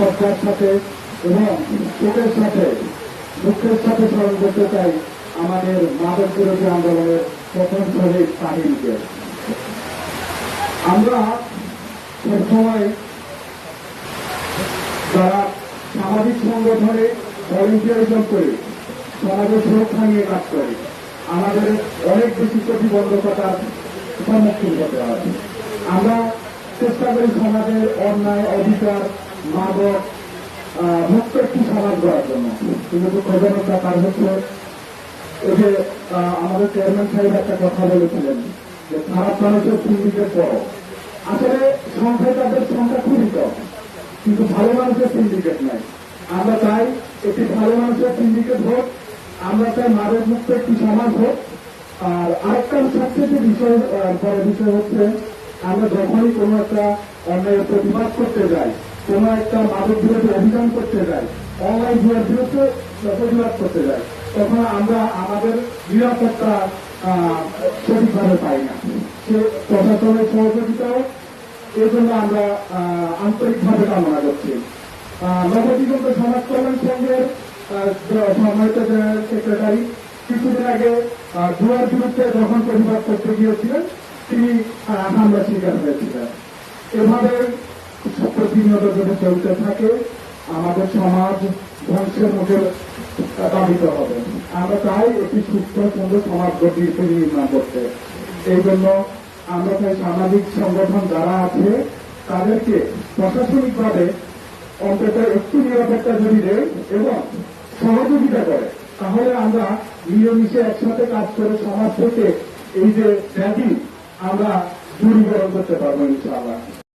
সরকার সাথে এবং শোকের সাথে দুঃখের সাথে স্মরণ করতে চাই আমাদের মাদক বিরোধী আন্দোলনের প্রথম শহীদ কাহিনীকে। আমরা সবসময় যারা সামাজিক সংগঠনে ভলেন্টিয়ারিজম করে সমাজের সুরক্ষা নিয়ে কাজ করে আমাদের অনেক বেশি প্রতিবন্ধকতার সম্মুখীন হতে হয়। আমরা চেষ্টা করি সমাজের অন্যায় অধিকার মাদক মুক্ত একটি সমাজ গড়ার জন্য, কিন্তু দুঃখজনক ব্যাপার হচ্ছে ওই যে আমাদের চেয়ারম্যান সাহেব একটা কথা বলেছিলেন যে খারাপ মানুষের সিন্ডিকেট বড়। আসলে সংখ্যায় তাদের সংখ্যা খুবই কম, কিন্তু ভালো মানুষের সিন্ডিকেট নাই। আমরা চাই একটি ভালো মানুষের সিন্ডিকেট হোক, আমরা চাই মাদক মুক্ত একটি সমাজ হোক। আর আরেকটা সবচেয়ে বিষয় হচ্ছে আমরা যখনই কোনো একটা অন্যায়ের প্রতিবাদ করতে যাই, কোনো একটা মাদক বিরোধী অভিযান করতে যাই, অনলাইন জুয়ার বিরুদ্ধে প্রতিবাদ করতে যাই, তখন আমরা আমাদের নিরাপত্তা সঠিকভাবে পাই না। সে প্রশাসনের সহযোগিতাও এই জন্য আমরা আন্তরিকভাবে কামনা করছি। নবদিগন্ত সমাজ কল্যাণ সংঘের সম্মানিত জেনারেল সেক্রেটারি কিছুদিন আগে জুয়ার বিরুদ্ধে যখন প্রতিবাদ করতে গিয়েছিলেন তিনি হামলা শিকার হয়েছিলেন। এভাবে প্রতিনিয়ত যদি চলতে থাকে আমাদের সমাজ ধ্বংসের মুখে দাবিত হবে। আমরা চাই একটি সুস্থ সুন্দর সমাজ নির্মাণ করতে। এই জন্য আমরা চাই সামাজিক সংগঠন যারা আছে তাদেরকে প্রশাসনিকভাবে অন্তত একটু নিরাপত্তা যদি দেয় এবং সহযোগিতা করে, তাহলে আমরা মিলেমিশে একসাথে কাজ করে সমাজ থেকে এই যে ব্যাধি আমরা দূরীকরণ করতে পারবো ইনশাআল্লাহ।